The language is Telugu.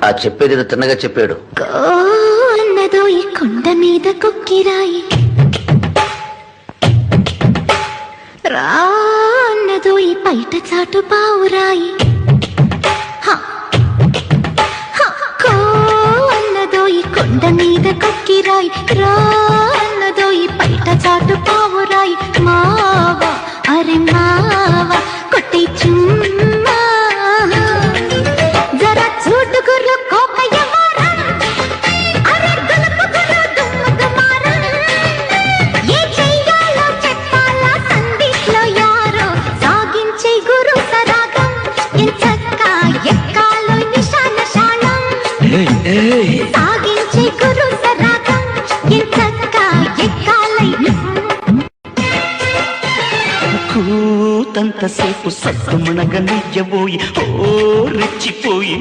ఆ చెప్పేది తిన్నగా చెప్పాడు. అన్నదో ఈ కొండ మీద కొక్కిరాయి, రా అన్నదో ఈ బయట చాటు పావురాయి, కో అన్నదో ఈ కొండ మీద కొక్కిరాయి, రా అన్నదో ఈ బయట చాటు పావురాయి. మావా అరే మావా కొట్టే చుమ్మా, జరా చూడు గుర్రు కోకయ్యవారం, అరే గులుపు గురు దుమ్ము దుమారం. ఏ చెయ్యాలో చెప్పాలా సందిట్లో యారో, సాగించే గురు సరాగం, ఎంచక్క ఎక్కాలో నిశాన శాళం. సాగించే గురు సరాగం, ఎంచక్క ఎక్కాలై కూతంతసేపు సత్తుమణగ నియ్యబోయి ఓ రెచ్చిపోయి